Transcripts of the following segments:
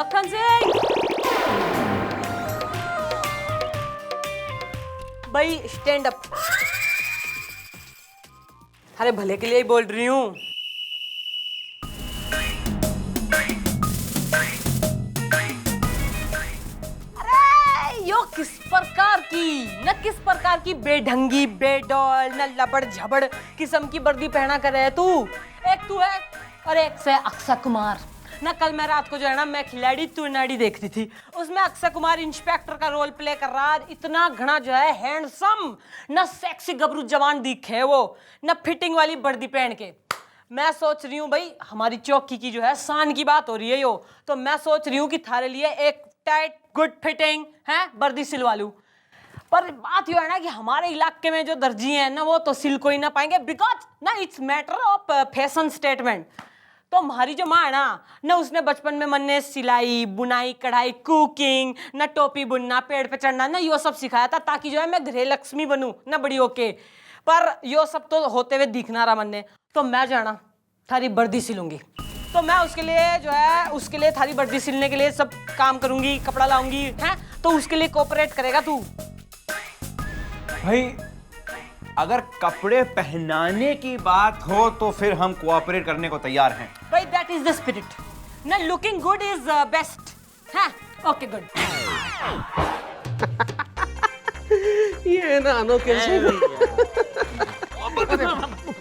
मक्खन सिंह भाई stand up. अरे भले के लिए ही बोल रही हूँ। अरे यो किस प्रकार की बेढंगी बेडौल न लबड़ झबड़ किस्म की वर्दी पहना कर रहे तू। एक तू है और एक से अक्षय कुमार ना। कल मैं रात को जो है ना मैं खिलाड़ी तू नाड़ी देखती थी, उसमें अक्षय कुमार इंस्पेक्टर का रोल प्ले कर रहा। इतना घना जो है हैंडसम न सेक्सी गबरू जवान दिखे वो न फिटिंग वाली वर्दी पहन के। मैं सोच रही हूँ भाई हमारी चौकी की जो है शान की बात हो रही है यो, तो मैं सोच रही हूँ कि थारे लिए एक टाइट गुड फिटिंग है वर्दी सिलवा लूं। पर बात यो है ना कि हमारे इलाके में जो दर्जी हैं ना वो तो सिल को ही ना पाएंगे, बिकॉज ना it's matter of fashion statement. तो हमारी जो माँ है ना उसने बचपन में मन ने सिलाई बुनाई कढ़ाई कुकिंग ना टोपी बुनना पेड़ पे चढ़ना ना यो सब सिखाया था, ताकि जो है मैं गृह लक्ष्मी बनूं ना बड़ी होके। पर यो सब तो होते हुए दिखना रहा मन ने, तो मैं जो है ना थारी वर्दी सिलूंगी। तो मैं उसके लिए जो है उसके लिए थारी वर्दी सिलने के लिए सब काम करूंगी, कपड़ा लाऊंगी हैं, तो उसके लिए कोऑपरेट करेगा तू। भाई अगर कपड़े पहनाने की बात हो तो फिर हम कोऑपरेट करने को तैयार हैं। भाई दैट इज द स्पिरिट ना। लुकिंग गुड इज बेस्ट है। Okay good. ये ना अनोखे सिंह।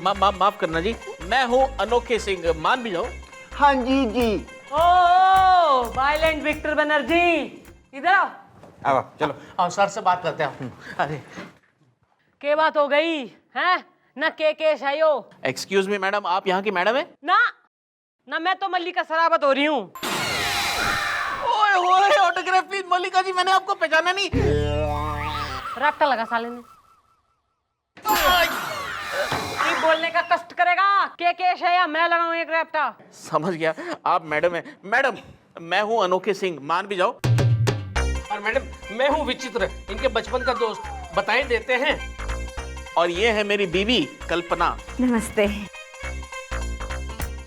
माफ करना जी, मैं हूँ अनोखे सिंह, मान भी जाओ। हाँ जी जी। ओ वायलेंट विक्टर बनर्जी इधर आओ। अब चलो और सर से बात करते हैं। अरे के बात हो गई हैं ना के केश है यो। एक्सक्यूज मी मैडम, आप यहाँ की मैडम है? ना ना मैं तो मल्लिका सरावत हो रही हूँ। ओए ओए ऑटोग्राफ प्लीज मल्लिका जी, मैंने आपको पहचाना नहीं। रट्टा लगा साले ने। ये बोलने का कष्ट करेगा। के केश है या मैं लगाऊं एक रैप्टा? समझ गया, आप मैडम है। मैडम मैं हूँ अनोखे सिंह, मान भी जाओ। और मैडम मैं हूँ विचित्र, इनके बचपन का दोस्त, बताए देते हैं। और ये है मेरी बीवी कल्पना। नमस्ते।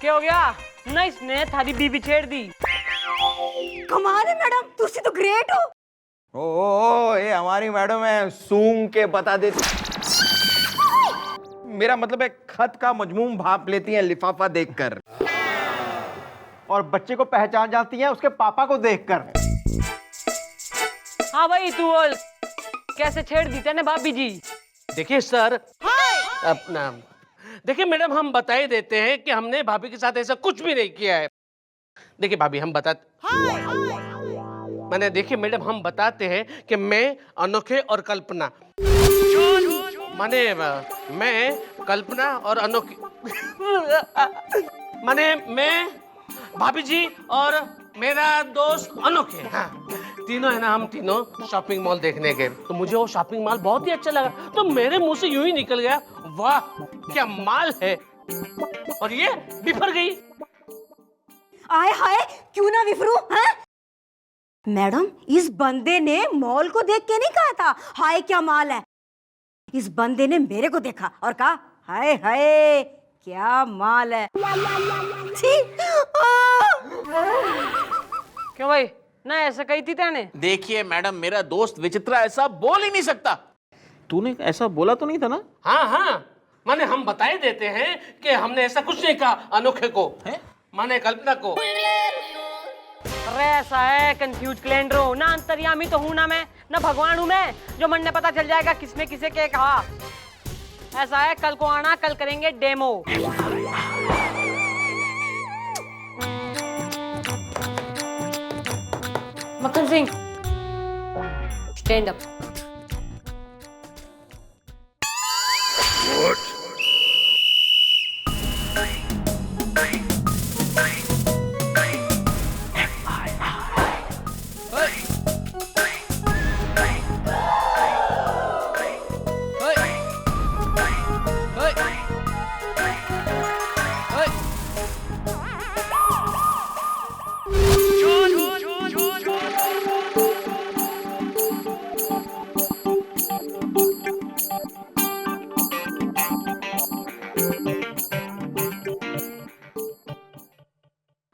क्या हो गया ना इसने थारी बीबी छेड़ दी। कमाल है मैडम, तुसी तो ग्रेट हो। ओ ये हमारी मैडम है, सूंघ के बता देती। मेरा मतलब है खत का मजमूम भाप लेती हैं लिफाफा देखकर, और बच्चे को पहचान जाती है उसके पापा को देखकर। हाँ भाई तू बोल कैसे छेड़ दी तेने भाभी जी? देखिए सर, अपना देखिए मैडम, हम बताए देते हैं कि हमने भाभी के साथ ऐसा कुछ भी नहीं किया है। देखिए भाभी हम देखिए मैडम, हम बताते हैं कि मैं अनोखे और कल्पना माने मैं कल्पना और अनोखी माने मैं भाभी जी और मेरा दोस्त अनोखे, हाँ तीनों है ना, हम तीनों शॉपिंग मॉल देखने गए। तो मुझे वो शॉपिंग मॉल बहुत ही अच्छा लगा, तो मेरे मुंह से यूं ही निकल गया, वाह क्या माल है। और ये बिफर गई। आए हाय क्यों ना विफरू हैं? मैडम इस बंदे ने मॉल को देख के नहीं कहा था हाय क्या माल है। इस बंदे ने मेरे को देखा और कहा हाय हाय क्या माल है। क्यों भाई ना ऐसा कही थी तेने? देखिए मैडम, मेरा दोस्त विचित्रा ऐसा बोल ही नहीं सकता। तूने ऐसा बोला तो नहीं था ना? हाँ हाँ, माने हम बताए देते हैं कि हमने ऐसा कुछ नहीं कहा अनोखे को, है माने कल्पना को। अरे ऐसा है कंफ्यूज कैलेंडरो ना, अंतर्यामी तो हूं ना मैं, ना भगवान हूं मैं जो मन ने पता चल जाएगा किसने किसे क्या कहा। ऐसा है कल को आना, कल करेंगे डेमो। मक्खन सिंह स्टैंड अप।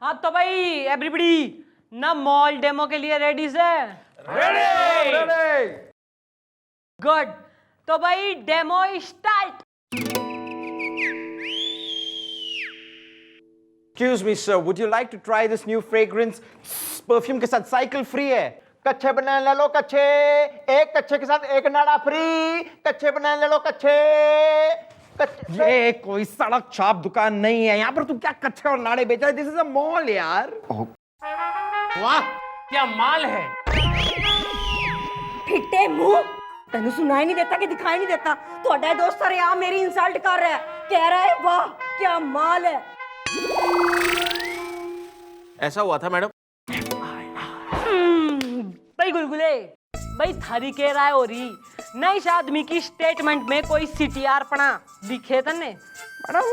हाँ तो भाई एवरीबडी ना मॉल डेमो के लिए रेडी से? गुड, तो भाई demo start. Excuse me, sir. Would you like to try this new fragrance? Perfume के साथ साइकिल फ्री है। कच्चे बनाने ले लो कच्चे, एक कच्चे के साथ एक नाड़ा फ्री। कच्चे बनाने ले लो कच्चे। ये कोई सड़क छाप दुकान नहीं है, यहाँ पर तू क्या कच्चे और नाड़े बेच रहा है? दिस इज अ मॉल यार। वाह क्या माल है। फिटे मुंह, तेन सुनाई नहीं देता कि दिखाई नहीं देता? ਤੁਹਾਡਾ दोस्त सर यहाँ मेरी इंसल्ट कर रहा है, कह रहा है वाह क्या माल है। ऐसा हुआ था मैडम। भाई गुलगुले, भाई थारी कह रहा है हो रही ना इस आदमी की स्टेटमेंट में कोई सीटीआर पना दिखे तन्ने? मैडम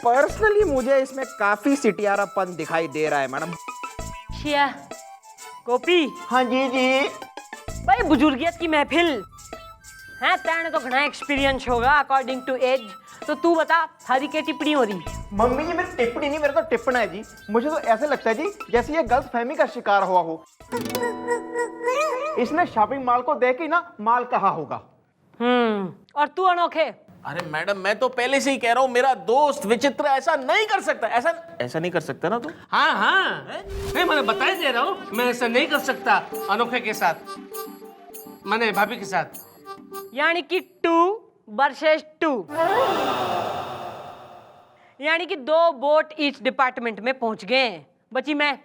पर्सनली मुझे इसमें काफी सिटियारापन दिखाई दे रहा है मैडम। शिया कॉपी। हाँ जी जी। भाई बुजुर्गियत की महफिल है, तेने तो घना एक्सपीरियंस होगा अकॉर्डिंग टू एज। तो तू बता थारी क्या टिप्पणी हो रही? मम्मी जी मेरी टिप्पणी नहीं, मेरा तो टिप्पण है जी। मुझे तो ऐसे लगता है जी जैसे ये गलतफहमी का शिकार हुआ हो। इसने शॉपिंग मॉल को देख के ना माल कहा होगा। और तू अनोखे? अरे मैडम मैं तो पहले से ही कह रहा हूँ, मेरा दोस्त विचित्र ऐसा नहीं कर सकता। ऐसा नहीं कर सकता ना तू? हाँ हाँ नहीं, मैंने बता ही दे रहा हूँ, मैं ऐसा नहीं कर सकता अनोखे के साथ, मैंने भाभी के साथ। यानी कि 2 वर्सेस 2, यानी कि 2 बोट ईच डिपार्टमेंट में पहुंच गए हैं, बची मैं।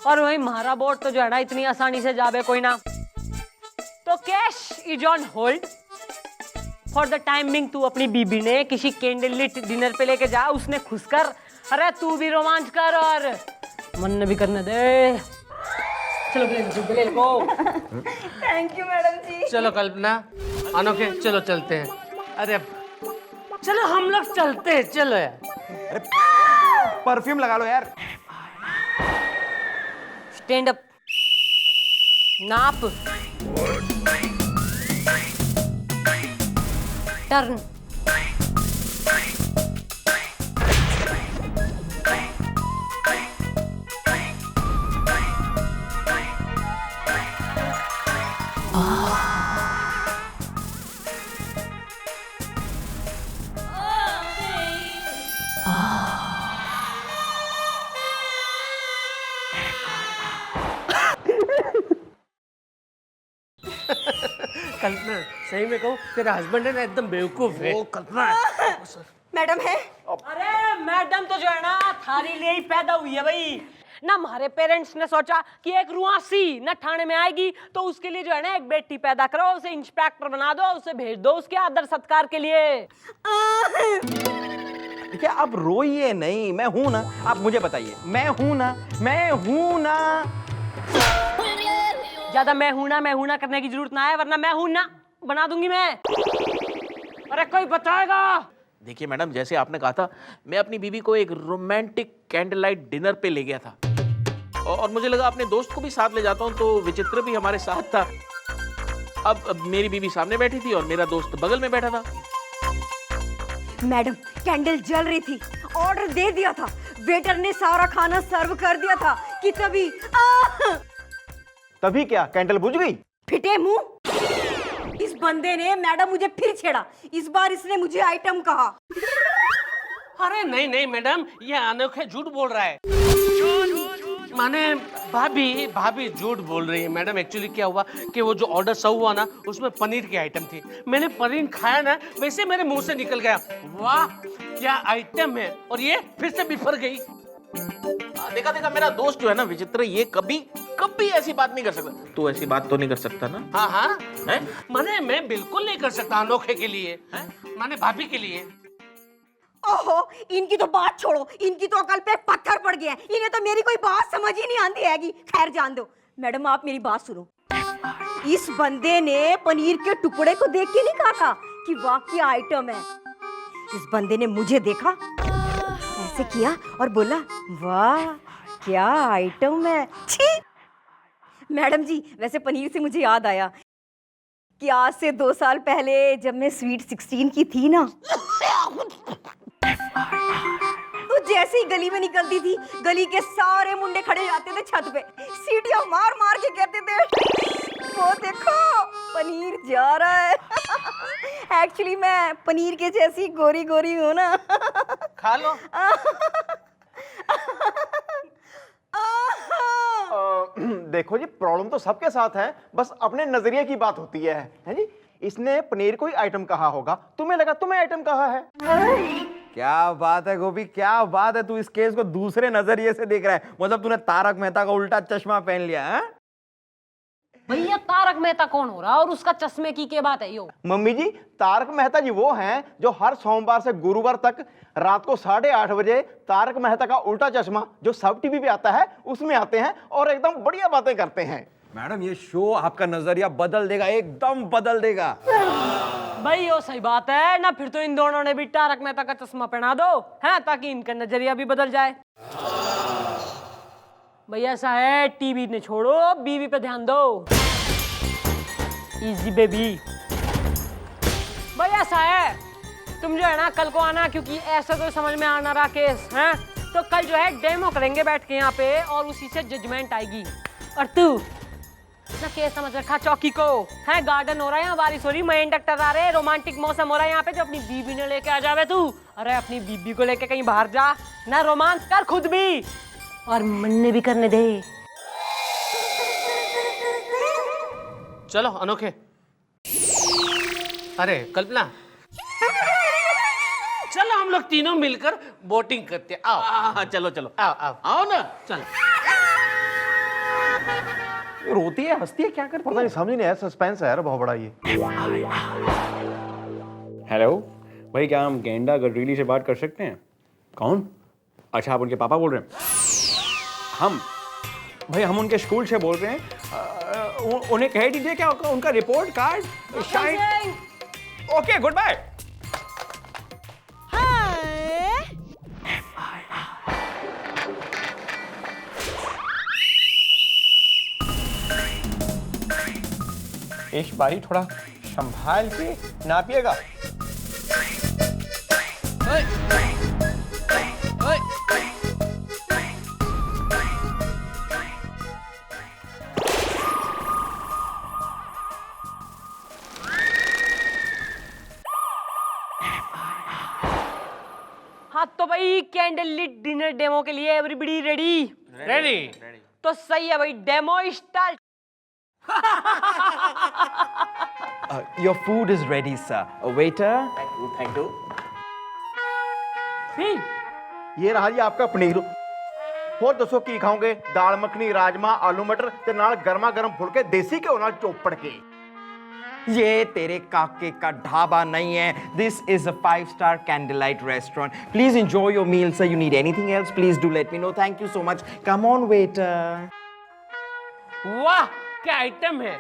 और वही महारा बोट तो जो है ना इतनी आसानी से जावे कोई ना। तो cash is on hold for the timing. तू अपनी बीबी ने किसी कैंडल लिट डिनर पे लेके जा, उसने खुश कर। अरे तू भी रोमांच कर और मन ने भी करने दे। चलो ले लो। थैंक यू मैडम जी। चलो कल्पना अनोखे चलो चलते हैं। अरे चलो हम लोग चलते हैं, चलो यार। परफ्यूम लगा लो यार। स्टैंड अप, नाप, टर्न। कल्पना सही में कहूँ तेरा हस्बैंड है ना एकदम बेवकूफ है। कल्पना मैडम है? अरे मैडम तो जो है ना थारी लिए ही पैदा हुई है भाई ना। हमारे पेरेंट्स ने सोचा कि एक रुआसी ना ठाणे में आएगी तो उसके लिए जो है ना एक बेटी पैदा करो, उसे इंस्पेक्टर बना दो, उसे भेज दो उसके आदर सत्कार के लिए। देखिए आप रोइए नहीं, मैं हूं ना। आप मुझे बताइए, मैं हूं ना, मैं हूं ना। ज्यादा मैं हूं ना करने की जरूरत ना है, वरना मैं हूं ना बना दूंगी मैं। अरे कोई बताएगा? देखिए मैडम, जैसे आपने कहा था, मैं अपनी बीबी को एक रोमांटिक कैंडल लाइट डिनर पे ले गया था और मुझे लगा अपने दोस्त को भी साथ ले जाता हूं, तो विचित्र भी हमारे साथ था। अब मेरी बीबी सामने बैठी थी और मेरा दोस्त बगल में बैठा था। मैडम कैंडल जल रही थी, ऑर्डर दे दिया था, वेटर ने सारा खाना सर्व कर दिया था कि तभी क्या कैंडल बुझ गई? फिटे मुंह, इस बंदे ने मैडम मुझे फिर छेड़ा। इस बार इसने मुझे आइटम कहा। अरे नहीं नहीं मैडम, ये अनोखे झूठ बोल रहा है। माने भाभी झूठ बोल रही है मैडम। एक्चुअली क्या हुआ कि वो जो ऑर्डर सर्व हुआ ना उसमें पनीर की आइटम थी। मैंने पनीर खाया ना, वैसे मेरे मुंह से निकल गया वाह क्या आइटम है, और ये फिर से बिफर गई। देखा मेरा दोस्त जो है ना विचित्र, ये कभी ऐसी बात नहीं कर सकता। तू ऐसी बात तो नहीं कर सकता ना? हाँ माने मैं बिल्कुल नहीं कर सकता अनोखे के लिए, माने भाभी के लिए। ओहो, इनकी तो बात छोड़ो, इनकी तो अकल पे पत्थर पड़ गया है। इन्हें तो मेरी कोई बात समझ ही नहीं आती हैगी। खैर जान दो। मैडम आप मेरी बात सुनो। इस बंदे ने पनीर के टुकड़े को देख के नहीं कहा था कि वाह क्या आइटम है। इस बंदे ने मुझे देखा, ऐसे किया और बोला वाह क्या आइटम है। छी! मैडम जी वैसे पनीर से मुझे याद आया कि आज से 2 साल पहले जब मैं स्वीट 16 की थी ना, जैसे ही गली में निकलती थी, गली के सारे मुंडे खड़े जाते थे छत पे, सीटियां मार मार के कहते थे वो देखो पनीर जा रहा है। एक्चुअली मैं पनीर के जैसी गोरी गोरी हूँ ना। खा लो। देखो जी, प्रॉब्लम तो सबके साथ है, बस अपने नजरिए की बात होती है जी। इसने पनीर को ही आइटम कहा होगा, तुम्हें लगा तुम्हें आइटम कहा है। क्या बात है गोपी, क्या बात है, तू इस केस को दूसरे नजरिए से देख रहा है। मतलब तूने तारक मेहता का उल्टा चश्मा पहन लिया है। भैया तारक मेहता कौन हो रहा और उसका चश्मे की क्या बात है यो? मम्मी जी, तारक मेहता जी वो हैं जो हर सोमवार से गुरुवार तक रात को 8:30 बजे तारक मेहता का उल्टा चश्मा जो सब टीवी पे आता है उसमें आते हैं और एकदम बढ़िया बातें करते हैं। मैडम ये शो आपका नजरिया बदल देगा, एकदम बदल देगा। भाई यो सही बात है ना, फिर तो इन दोनों ने भी तारक मेहता का चश्मा पहना दो है ताकि इनका नजरिया भी बदल जाए। भैया ऐसा है, टीवी ने छोड़ो, बीवी पे ध्यान दो। Easy baby. भैया ऐसा है, तुम जो है ना कल को आना, क्योंकि ऐसा तो समझ में आना रहा केस है, तो कल जो है डेमो करेंगे बैठ के यहाँ पे और उसी से जजमेंट आएगी। और तू ना केस समझ रखा चौकी को है, गार्डन हो रहा है यहाँ, बारिश हो रही, मेन डॉक्टर आ रहे, रोमांटिक मौसम हो रहा है यहाँ पे, जो अपनी बीवी ने लेके आ जावे तू। अरे अपनी बीबी को लेके कहीं बाहर जा ना, रोमांस कर खुद भी और मन्ने भी करने दे। चलो अनोखे। अरे कल्पना, चलो हम लोग तीनों मिलकर बोटिंग करते हैं। आओ। हाँ चलो चलो, आओ आओ आओ ना। चलो। रोती है हंसती है क्या कर, पता नहीं, समझ नहीं आया। सस्पेंस है यार बहुत बड़ा ये। हेलो भाई, क्या हम गेंडा गडरीली से बात कर सकते हैं? कौन? अच्छा आप उनके पापा बोल रहे हैं? हम उनके स्कूल से बोल रहे हैं। उन्हें कह दीजिए क्या उनका रिपोर्ट कार्ड शायद। Okay good bye. इस बारी थोड़ा संभाल के नापिएगा। हाँ तो भाई कैंडल लिट डिनर डेमो के लिए एवरीबडी रेडी? रेडी। तो सही है भाई, demo start. Your food is ready sir. Waiter. Thank you. ये रहा जी आपका पनीर। और दसो की खाओगे? दाल मखनी, राजमा, आलू मटर ते नाल गर्मा गर्म फुलके देसी घ्यो नाल चोपड़ के। ये तेरे काके का ढाबा नहीं है। This is a 5-star candlelight restaurant. Please enjoy your meal sir. You need anything else please do let me know. Thank you so much. Come on waiter. वाह क्या आइटम है।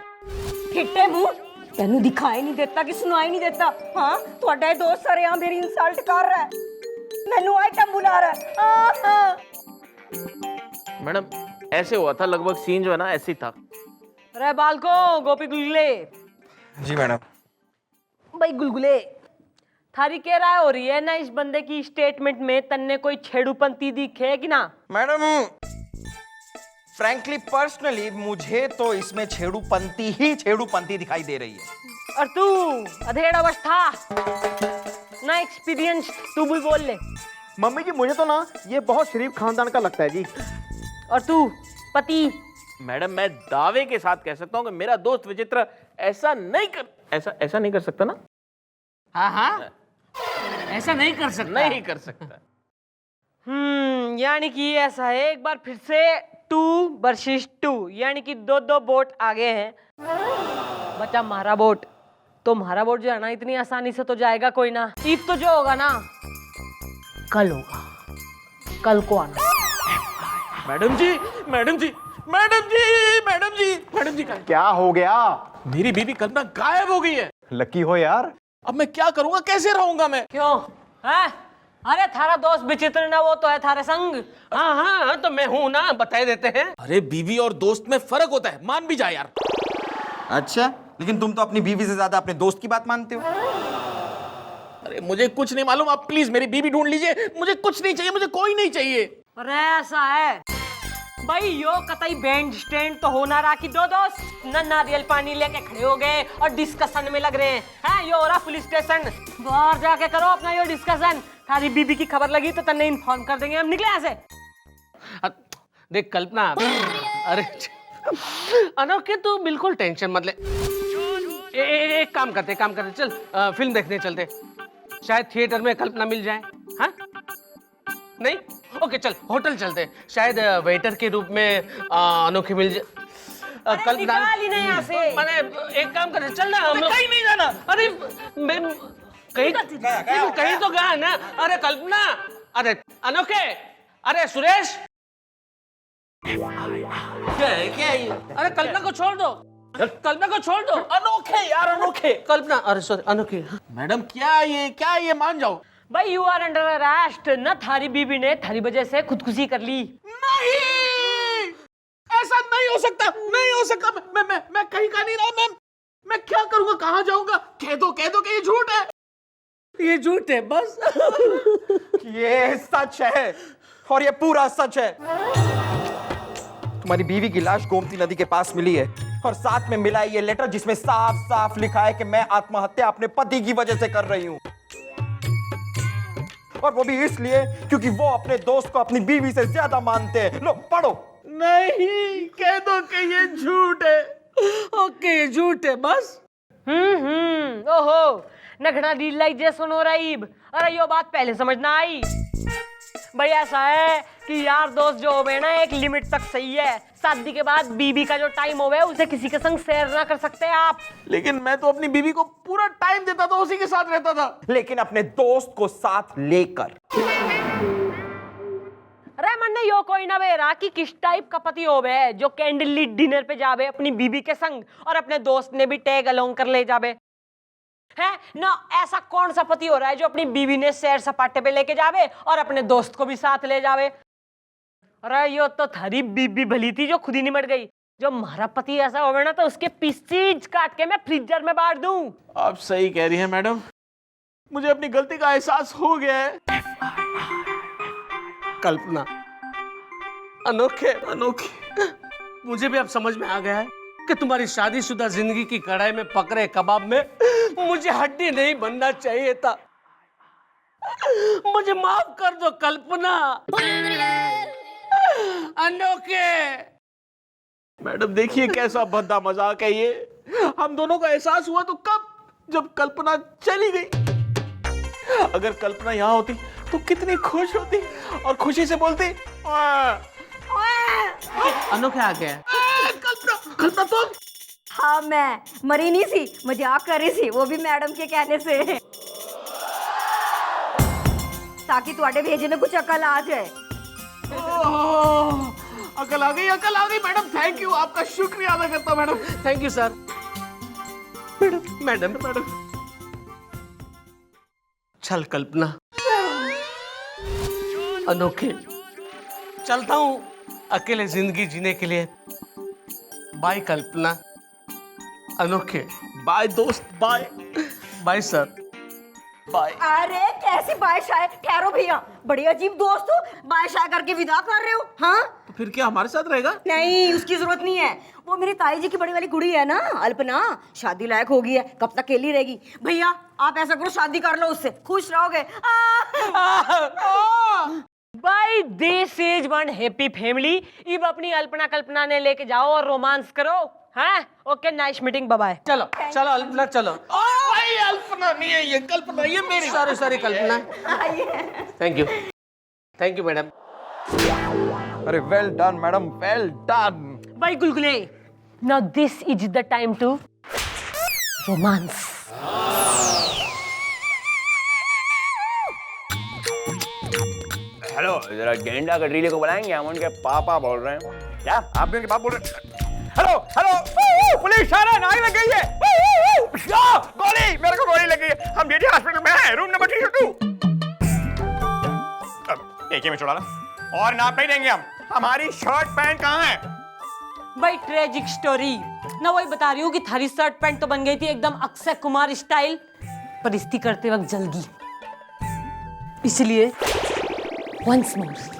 किट्टे मुंह, तेनू दिखाई नहीं देता कि सुनाई नहीं देता? हाँ ਤੁਹਾਡਾ दोस्त सर यहाँ मेरी इंसल्ट कर रहा है, मैनू आइटम बुला रहा है। मैडम ऐसे हुआ था, लगभग सीन जो है ना ऐसे ही था। अरे बालको, गोपी गुलगुले। जी मैडम। भाई गुलगुले, थारी क्या राय हो रही है ना इस बंदे की स्टेटमेंट में? तन्ने कोई छेड़ूपंती दिखे कि ना? मैडम फ्रैंकली पर्सनली मुझे तो इसमें छेड़ूपंती दिखाई दे रही है। और तू अधेड़ अवस्था ना एक्सपीरियंस, तू भी बोल ले। मम्मी जी मुझे तो ना ये बहुत शरीफ खानदान का लगता है जी। और तू पति? मैडम मैं दावे के साथ कह सकता हूँ कि मेरा दोस्त विचित्र ऐसा नहीं कर सकता ना। हाँ हाँ, ऐसा नहीं कर सकता। नहीं कर सकता। यानी कि ऐसा है, एक बार फिर से 2 वर्सेस 2, यानी कि 2 बोट आगे हैं। बचा हमारा बोट। तो हमारा बोट जो है ना इतनी आसानी से तो जाएगा कोई ना। ईद तो जो होगा ना कल होगा, कल को आना। मैडम जी मैडम जी मैडम जी मैडम जी मैडम जी क्या हो गया? मेरी बीवी कल्पना गायब हो गई है। लकी हो यार। अब मैं क्या करूंगा, कैसे रहूंगा मैं? क्यों है? अरे थारा दोस्त विचित्र ना, वो तो है थारे संग। हाँ हाँ तो मैं हूं ना, बताए देते हैं। अरे बीवी और दोस्त में फर्क होता है, मान भी जा यार। अच्छा लेकिन तुम तो अपनी बीवी से ज्यादा अपने दोस्त की बात मानते हो। अरे मुझे कुछ नहीं मालूम, आप प्लीज मेरी बीवी ढूंढ लीजिए, मुझे कुछ नहीं चाहिए, मुझे कोई नहीं चाहिए। अरे ऐसा है भाई, यो कतई बैंड स्टैंड तो होना रहा कि दो दोस्त न नारियल पानी लेके खड़े हो गए और डिस्कशन में लग रहे हैं। यो हो रहा पुलिस स्टेशन, बाहर जाके करो अपना यो डिस्कशन। थारी बीबी की खबर लगी तो तन्ने इन्फॉर्म कर देंगे, हम निकले यहाँ से। देख कल्पना, अरे अनोखे तू बिल्कुल टेंशन मत ले। एक काम करते चल फिल्म देखने चलते, शायद थिएटर में कल्पना मिल जाए। हाँ नहीं, ओके चल होटल चलते, शायद वेटर के रूप में अनोखे मिल जाए। कल्पना निकाल ही नहीं यहाँ से। मैंने एक काम करते, चल ना हम लोग। कहीं नहीं जाना। अरे मैं कहीं तो गया ना। अरे कल्पना, अरे अनोखे, अरे सुरेश, क्या है ये? अरे कल्पना को छोड़ दो, कल्पना को छोड़ दो। अनोखे यार, अनोखे। कल्पना, अरे सॉरी अनोखे। मैडम क्या ये मान जाओ। भाई यू आर अंडर अरेस्ट। न थारी बीबी ने थारी वजह से खुदकुशी कर ली। नहीं, ऐसा नहीं हो सकता, नहीं हो सकता। मैं कहीं का नहीं रहा। मैं क्या करूंगा, कहाँ जाऊंगा? कह दो कि ये झूठ है। ये झूठ है बस। ये सच है और ये पूरा सच है। तुम्हारी बीवी की लाश गोमती नदी के पास मिली है और साथ में मिला है ये लेटर जिसमें साफ साफ लिखा है कि मैं आत्महत्या अपने पति की वजह से कर रही हूं, और वो भी इसलिए क्योंकि वो अपने दोस्त को अपनी बीवी से ज्यादा मानते हैं। लो पढ़ो। नहीं, कह दो कि ये झूठ है। ओके ये झूठ है बस। ओहो नखड़ा रियलाइजेशन हो रही। अरे यो बात पहले समझ ना आई। भाई ऐसा है कि यार दोस्त जो होवे ना एक लिमिट तक सही है, शादी के बाद बीबी का जो टाइम होवे उसे किसी के संग शेयर ना कर सकते आप। लेकिन मैं तो अपनी बीवी को पूरा टाइम देता था, उसी के साथ रहता था। लेकिन अपने दोस्त को साथ लेकर। अरे मन्ने यो कोई ना बेरा कि किस टाइप का पति होवे जो कैंडल लीट डिनर पे जावे अपनी बीबी के संग और अपने दोस्त ने भी टैग अलोंग कर ले जावे है ना। ऐसा कौन सा पति हो रहा है जो अपनी बीवी ने सैर सपाटे पे लेके जावे और अपने दोस्त को भी साथ ले जावे। अरे यो तो थारी बीबी भली थी जो खुद ही निमट गई। जो हमारा पति ऐसा होवे ना तो उसके पीसीज काट के मैं फ्रीजर में बांट दूं। आप सही कह रही हैं मैडम, मुझे अपनी गलती का एहसास हो गया है। कल्पना, अनोखे, मुझे भी अब समझ में आ गया है कि तुम्हारी शादीशुदा जिंदगी की कढ़ाई में पक रहे कबाब में मुझे हड्डी नहीं बनना चाहिए था। मुझे माफ कर दो कल्पना। अनोखे। मैडम देखिए कैसा भद्दा मजाक है ये। हम दोनों का एहसास हुआ तो कब, जब कल्पना चली गई। अगर कल्पना यहाँ होती तो कितनी खुश होती और खुशी से बोलती अनोखे आ गया। कल्पना तो हाँ मैं मरी नहीं सी, मजाक कर रही सी, वो भी मैडम के कहने से, ताकि तुम्हारे भेजे में कुछ अकल आ जाए। अकल आ गई मैडम। थैंक यू, आपका शुक्रिया अदा करता हूं madam. Thank you sir. Madam चल कल्पना, अनोखे चलता हूं अकेले जिंदगी जीने के लिए। बाय कल्पना। अनोखे बाय दोस्त, बाय। Bye sir. बाय। अरे कैसी बाय शाय, ठहरो भैया, बड़ी अजीब दोस्त हो, बाय शाय करके विदा कर रहे हो। हाँ तो फिर क्या हमारे साथ रहेगा? नहीं, उसकी जरूरत नहीं है। वो मेरी ताई जी की बड़ी वाली कुड़ी है ना अल्पना, शादी लायक हो गई है, कब तक अकेली रहेगी। भैया आप ऐसा करो, शादी कर लो उससे, खुश रहोगे। भाई this is one happy family. अब अपनी कल्पना ने लेके जाओ और रोमांस करो। हाँ okay, nice meeting, bye bye. चलो अल्पना चलो। भाई अल्पना नहीं है ये, कल्पना ये मेरी। Sorry Kalpana. Thank you madam. अरे well done madam, well done. भाई गुलगुले, now this is the time to romance. Hello, जरा गेंडा कटरीले को बुलाएंगे, हम उनके पापा बोल रहे हैं। क्या आप भी उनके पापा बोल रहे हैं? हेलो पुलिस आ रहा है, नाई लग गई है। गोली, मेरे को गोली लग गई है। हम जेडी हॉस्पिटल में हैं, रूम नंबर 302। एक ही में छोड़ा ना, और नाप नहीं देंगे हम। हमारी शर्ट पैंट कहाँ है? भाई ट्रेजिक स्टोरी ना, वही बता रही हूँ कि थारी शर्ट पैंट तो बन गई थी एकदम अक्षय कुमार स्टाइल, पर इस्त्री करते वक्त जल गई। इसलिए वंस मोर